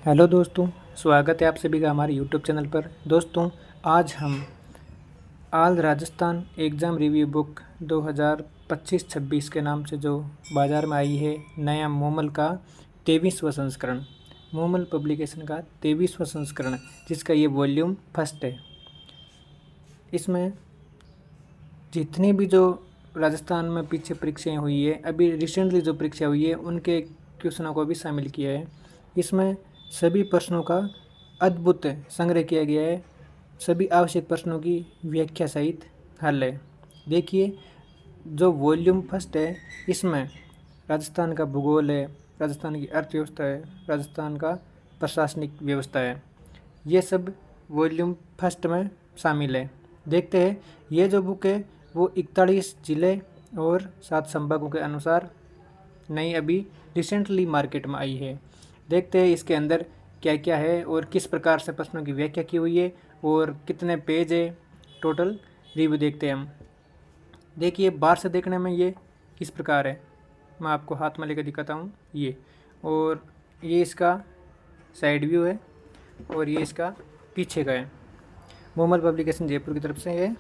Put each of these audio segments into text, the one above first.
Hello दोस्तों, स्वागत है आप सभी का हमारे यूट्यूब चैनल पर। दोस्तों, आज हम आल राजस्थान एग्ज़ाम रिव्यू बुक 2025-26 के नाम से जो बाज़ार में आई है, नया मोमल का 23वां संस्करण, मोमल पब्लिकेशन का 23वां संस्करण, जिसका ये वॉल्यूम फर्स्ट है। इसमें जितनी भी जो राजस्थान में पीछे परीक्षाएं हुई है, अभी रिसेंटली जो परीक्षा हुई है, उनके क्वेश्चनों को भी शामिल किया है। इसमें सभी प्रश्नों का अद्भुत संग्रह किया गया है। सभी आवश्यक प्रश्नों की व्याख्या सहित हल है। देखिए, जो वॉल्यूम फर्स्ट है, इसमें राजस्थान का भूगोल है, राजस्थान की अर्थव्यवस्था है, राजस्थान का प्रशासनिक व्यवस्था है। ये सब वॉल्यूम फर्स्ट में शामिल है। देखते हैं, ये जो बुक है वो 41 ज़िले और 7 संभागों के अनुसार नई अभी रिसेंटली मार्केट में आई है। देखते हैं इसके अंदर क्या क्या है और किस प्रकार से प्रश्नों की व्याख्या की हुई है और कितने पेज है। टोटल रिव्यू देखते हैं हम। देखिए, बाहर से देखने में ये किस प्रकार है, मैं आपको हाथ में लेकर दिखाता हूँ। ये और ये इसका साइड व्यू है और ये इसका पीछे का है। मोमल पब्लिकेशन जयपुर की तरफ से है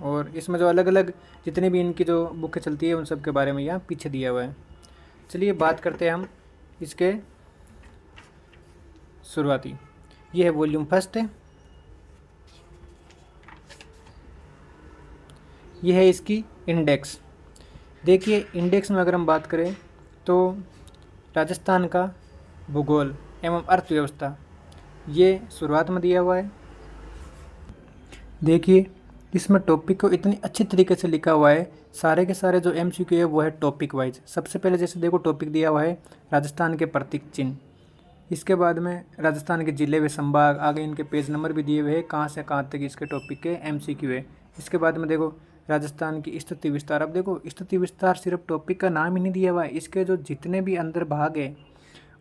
और इसमें जो अलग अलग जितनी भी इनकी जो बुकें चलती है उन सब के बारे में यहाँ पीछे दिया हुआ है। चलिए बात करते हैं हम इसके शुरुआती। ये है वॉल्यूम फर्स्ट है। ये है इसकी इंडेक्स। देखिए, इंडेक्स में अगर हम बात करें तो राजस्थान का भूगोल एवं अर्थव्यवस्था ये शुरुआत में दिया हुआ है। देखिए, इसमें टॉपिक को इतनी अच्छी तरीके से लिखा हुआ है। सारे के सारे जो एमसीक्यू है वो है टॉपिक वाइज। सबसे पहले जैसे देखो, टॉपिक दिया हुआ है राजस्थान के प्रतीक चिन्ह। इसके बाद में राजस्थान के जिले व संभाग, आगे इनके पेज नंबर भी दिए हुए हैं, कहाँ से कहाँ तक इसके टॉपिक के एमसीक्यू है। इसके बाद में देखो राजस्थान की स्थिति विस्तार। अब देखो, स्थिति विस्तार सिर्फ टॉपिक का नाम ही नहीं दिया हुआ है, इसके जो जितने भी अंदर भाग है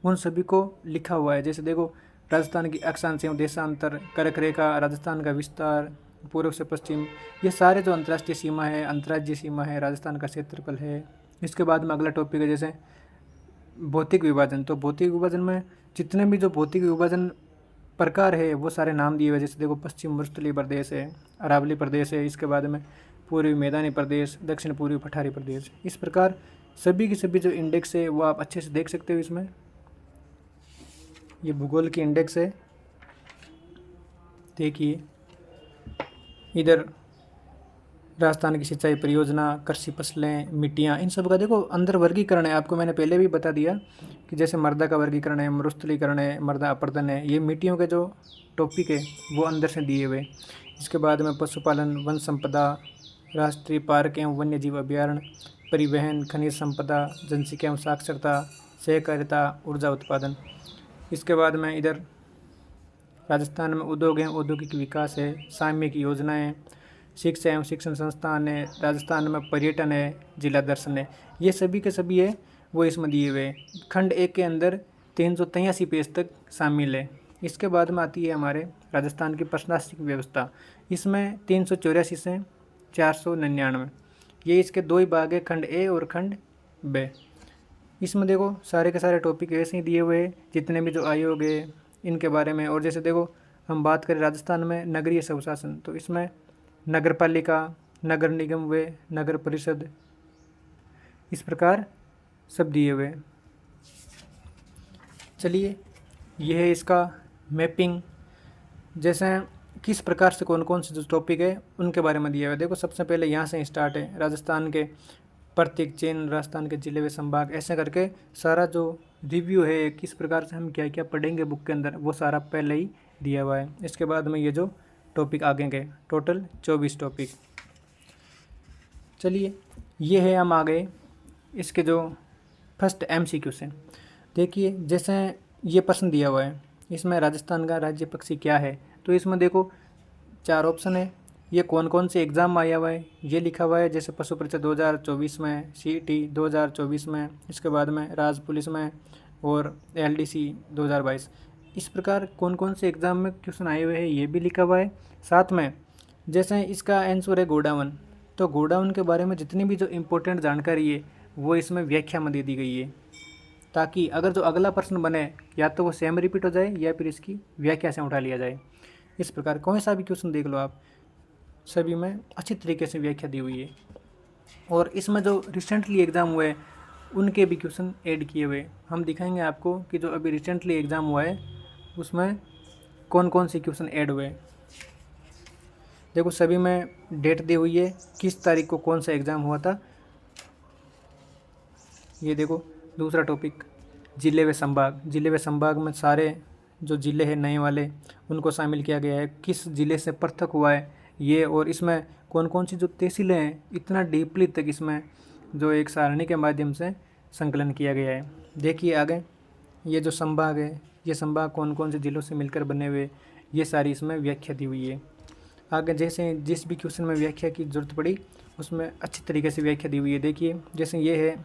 उन सभी को लिखा हुआ है। जैसे देखो, राजस्थान की अक्षांश एवं देशांतर, कर्क रेखा, राजस्थान का विस्तार, पूर्व से पश्चिम, ये सारे जो अंतर्राष्ट्रीय सीमा है, अंतर्राज्यीय सीमा है, राजस्थान का क्षेत्रफल है। इसके बाद में अगला टॉपिक है जैसे भौतिक विभाजन। तो भौतिक विभाजन में जितने भी जो भौतिक विभाजन प्रकार है वो सारे नाम दिए हुए। जैसे देखो, पश्चिम मरुस्थलीय प्रदेश है, अरावली प्रदेश है, इसके बाद में पूर्वी मैदानी प्रदेश, दक्षिण पूर्वी पठारी प्रदेश। इस प्रकार सभी की सभी जो इंडेक्स है वो आप अच्छे से देख सकते हो। इसमें ये भूगोल की इंडेक्स है। देखिए, इधर राजस्थान की सिंचाई परियोजना, कृषि फसलें, मिट्टियाँ, इन सब का देखो अंदर वर्गीकरण है। आपको मैंने पहले भी बता दिया कि जैसे मृदा का वर्गीकरण है, मरुस्थलीकरण है, मृदा अपरदन है, ये मिट्टियों के जो टॉपिक है वो अंदर से दिए हुए। इसके बाद में पशुपालन, वन संपदा, राष्ट्रीय पार्क एवं वन्य जीव अभ्यारण्य, परिवहन, खनिज संपदा, जनसंख्या एवं साक्षरता, सहकारिता, ऊर्जा उत्पादन। इसके बाद में इधर राजस्थान में उद्योग एवं औद्योगिक विकास है, सामयिक योजनाएं, शिक्षा एवं शिक्षण संस्थान है, राजस्थान में पर्यटन है, जिला दर्शन है। ये सभी के सभी है वो इसमें दिए हुए। खंड 1 के अंदर 383 पेज तक शामिल है। इसके बाद में आती है हमारे राजस्थान की प्रशासनिक व्यवस्था। इसमें 384 से 499, ये इसके दो ही भाग है, खंड ए और खंड बे। इसमें देखो सारे के सारे टॉपिक ऐसे ही दिए हुए हैं, जितने भी जो आयोग है इनके बारे में। और जैसे देखो, हम बात करें राजस्थान में नगरीय स्वशासन, तो इसमें नगर पालिका, नगर निगम व नगर परिषद, इस प्रकार सब दिए हुए। चलिए, यह है इसका मैपिंग। जैसे किस प्रकार से कौन कौन से जो टॉपिक है उनके बारे में दिया हुआ है। देखो, सबसे पहले यहाँ से स्टार्ट है, राजस्थान के प्रतीक चिन्ह, राजस्थान के जिले व संभाग, ऐसे करके सारा जो रिव्यू है किस प्रकार से हम क्या क्या पढ़ेंगे बुक के अंदर, वो सारा पहले ही दिया हुआ है। इसके बाद में ये जो टॉपिक आगे के टोटल 24 टॉपिक। चलिए, ये है, हम आ गए इसके जो फर्स्ट एमसीक्यू से। देखिए, जैसे ये प्रश्न दिया हुआ है, इसमें राजस्थान का राज्य पक्षी क्या है। तो इसमें देखो 4 ऑप्शन है। ये कौन कौन से एग्ज़ाम में आया हुआ है ये लिखा हुआ है। जैसे पशु परीक्षा 2024 में, सीईटी 2024 में, इसके बाद में राज पुलिस में और एलडीसी 2022। इस प्रकार कौन कौन से एग्ज़ाम में क्वेश्चन आए हुए हैं ये भी लिखा हुआ है। साथ में जैसे इसका आंसर है गोडावन, तो गोडावन के बारे में जितनी भी जो इम्पोर्टेंट जानकारी है वो इसमें व्याख्या में दे दी गई है। ताकि अगर जो अगला प्रश्न बने या तो वो सेम रिपीट हो जाए या फिर इसकी व्याख्या से उठा लिया जाए। इस प्रकार कोई सा भी क्वेश्चन देख लो आप, सभी में अच्छी तरीके से व्याख्या दी हुई है। और इसमें जो रिसेंटली एग्ज़ाम हुए उनके भी क्वेश्चन ऐड किए हुए हम दिखाएंगे आपको कि जो अभी रिसेंटली एग्ज़ाम हुआ है उसमें कौन कौन से क्वेश्चन ऐड हुए। देखो सभी में डेट दी हुई है, किस तारीख को कौन सा एग्ज़ाम हुआ था। ये देखो दूसरा टॉपिक, जिले व संभाग। जिले व संभाग में सारे जो ज़िले हैं नए वाले उनको शामिल किया गया है, किस ज़िले से पृथक हुआ है ये, और इसमें कौन कौन सी जो तहसीलें हैं इतना डीपली तक इसमें जो एक सारणी के माध्यम से संकलन किया गया है। देखिए आगे ये जो संभाग है, ये संभाग कौन कौन से ज़िलों से मिलकर बने हुए, ये सारी इसमें व्याख्या दी हुई है। आगे जैसे जिस भी क्वेश्चन में व्याख्या की ज़रूरत पड़ी उसमें अच्छी तरीके से व्याख्या दी हुई है। देखिए जैसे ये है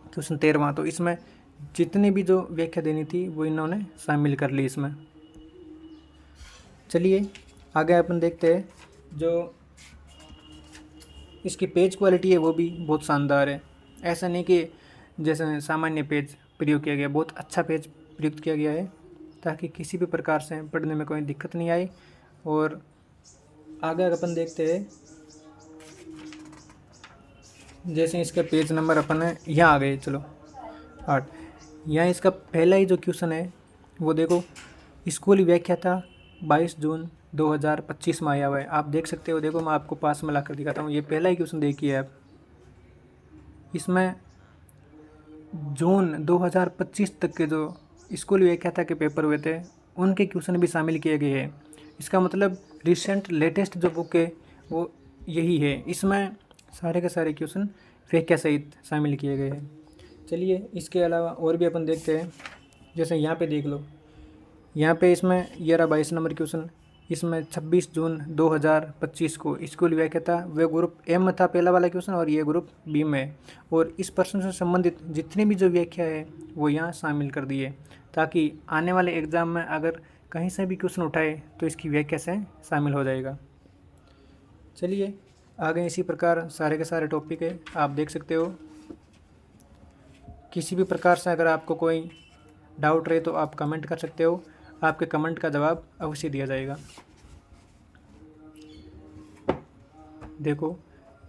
क्वेश्चन 13वां, तो इसमें जितनी भी जो व्याख्या देनी थी वो इन्होंने शामिल कर ली इसमें। चलिए आगे अपन देखते हैं, जो इसकी पेज क्वालिटी है वो भी बहुत शानदार है। ऐसा नहीं कि जैसे सामान्य पेज प्रयोग किया गया, बहुत अच्छा पेज प्रयुक्त किया गया है ताकि किसी भी प्रकार से पढ़ने में कोई दिक्कत नहीं आए। और आगे अपन देखते हैं, जैसे इसका पेज नंबर अपन है यहाँ आ गए, चलो 8। यहाँ इसका पहला ही जो क्वेश्चन है वो देखो, स्कूल व्याख्या था 22 जून 2025 में आया हुआ है। आप देख सकते हो, देखो मैं आपको पास में ला कर दिखाता हूँ। ये पहला ही क्वेश्चन देखिए आप, इसमें जून 2025 तक के जो स्कूल व्याख्याता के पेपर हुए थे उनके क्वेश्चन भी शामिल किए गए हैं। इसका मतलब रिसेंट लेटेस्ट जो बुक है वो यही है, इसमें सारे के सारे क्वेश्चन व्याख्या सहित शामिल किए गए हैं। चलिए इसके अलावा और भी अपन देखते हैं, जैसे यहाँ पे देख लो, यहाँ पे इसमें ये रहा 22 नंबर क्वेश्चन। इसमें 26 जून 2025 को स्कूल व्याख्या था, वे ग्रुप एम में था पहला वाला क्वेश्चन और ये ग्रुप बी में है। और इस प्रश्न से संबंधित जितनी भी जो व्याख्या है वो यहाँ शामिल कर दी है ताकि आने वाले एग्ज़ाम में अगर कहीं से भी क्वेश्चन उठाए तो इसकी व्याख्या से शामिल हो जाएगा। चलिए आगे इसी प्रकार सारे के सारे टॉपिक है, आप देख सकते हो। किसी भी प्रकार से अगर आपको कोई डाउट रहे तो आप कमेंट कर सकते हो, आपके कमेंट का जवाब अवश्य दिया जाएगा। देखो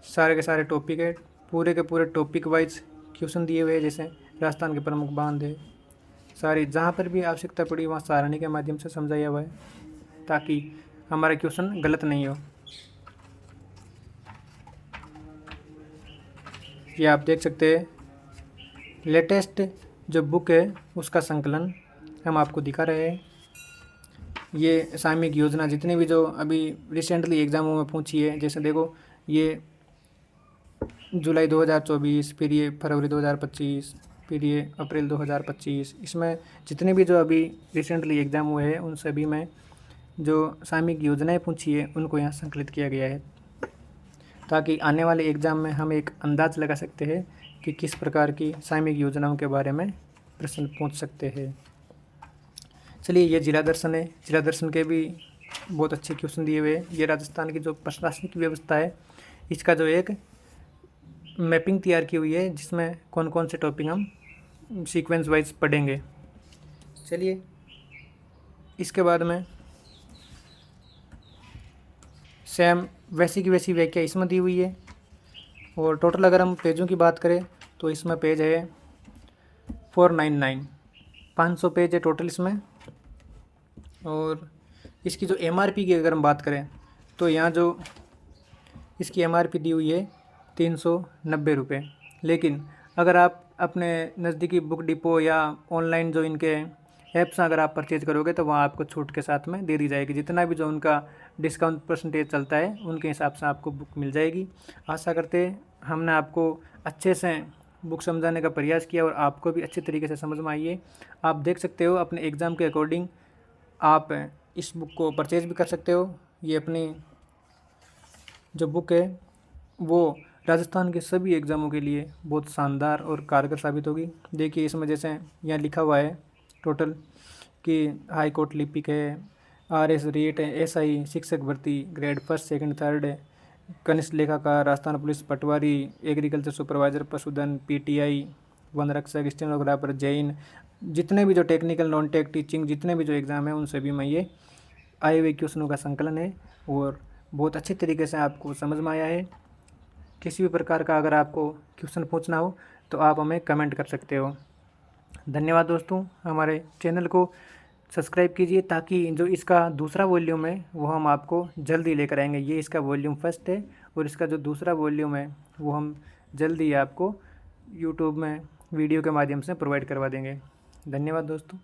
सारे के सारे टॉपिक है, पूरे के पूरे टॉपिक वाइज क्वेश्चन दिए हुए हैं। जैसे राजस्थान के प्रमुख बांध है, सारी जहाँ पर भी आवश्यकता पड़ी वहाँ सारणी के माध्यम से समझाया हुआ है ताकि हमारा क्वेश्चन गलत नहीं हो। ये आप देख सकते हैं, लेटेस्ट जो बुक है उसका संकलन हम आपको दिखा रहे हैं। ये सामयिक योजना जितनी भी जो अभी रिसेंटली एग्ज़ामों में पूछी है, जैसे देखो ये जुलाई 2024, फिर ये फरवरी 2025, फिर ये अप्रैल 2025, इसमें जितने भी जो अभी रिसेंटली एग्ज़ाम हुए हैं उन सभी में जो सामयिक योजनाएं पूछी है उनको यहाँ संकलित किया गया है ताकि आने वाले एग्ज़ाम में हम एक अंदाज़ लगा सकते हैं कि किस प्रकार की सामयिक योजनाओं के बारे में प्रश्न पूछ सकते हैं। चलिए ये जिला दर्शन है, जिला दर्शन के भी बहुत अच्छे क्वेश्चन दिए हुए हैं। ये राजस्थान की जो प्रशासनिक व्यवस्था है इसका जो एक मैपिंग तैयार की हुई है जिसमें कौन कौन से टॉपिक हम सीक्वेंस वाइज पढ़ेंगे। चलिए इसके बाद में सेम वैसी की वैसी व्याख्या इसमें दी हुई है। और टोटल अगर हम पेजों की बात करें तो इसमें पेज है 499, 500 पेज है टोटल इसमें। और इसकी जो एमआरपी की अगर हम बात करें तो यहाँ जो इसकी एमआरपी दी हुई है 390 रुपये, लेकिन अगर आप अपने नज़दीकी बुक डिपो या ऑनलाइन जो इनके ऐप्स अगर आप परचेज करोगे तो वहाँ आपको छूट के साथ में दे दी जाएगी। जितना भी जो उनका डिस्काउंट परसेंटेज चलता है उनके हिसाब से आपको बुक मिल जाएगी। आशा करते हमने आपको अच्छे से बुक समझाने का प्रयास किया और आपको भी अच्छे तरीके से समझ में आई है। आप देख सकते हो अपने एग्ज़ाम के अकॉर्डिंग आप इस बुक को परचेज भी कर सकते हो। ये अपनी जो बुक है वो राजस्थान के सभी एग्ज़ामों के लिए बहुत शानदार और कारगर साबित होगी। देखिए इसमें जैसे यहाँ लिखा हुआ है टोटल कि हाई कोर्ट लिपिक है, आरएस रेट है, एसआई शिक्षक भर्ती ग्रेड 1, 2, 3 है, कनिष्ठ लेखाकार, राजस्थान पुलिस पटवारी, एग्रीकल्चर सुपरवाइज़र, पशुधन, पीटीआई, वनरक्षक, स्टेनोग्राफर, जैन, जितने भी जो टेक्निकल नॉन टेक टीचिंग जितने भी जो एग्ज़ाम है उन सभी में ये आए हुए क्वेश्चनों का संकलन है और बहुत अच्छे तरीके से आपको समझ में आया है। किसी भी प्रकार का अगर आपको क्वेश्चन पूछना हो तो आप हमें कमेंट कर सकते हो। धन्यवाद दोस्तों। हमारे चैनल को सब्सक्राइब कीजिए ताकि जो इसका दूसरा वॉल्यूम है वो हम आपको जल्दी लेकर आएंगे। ये इसका वॉल्यूम फर्स्ट है और इसका जो दूसरा वॉल्यूम है वो हम जल्दी आपको यूट्यूब में वीडियो के माध्यम से प्रोवाइड करवा देंगे। धन्यवाद दोस्तों।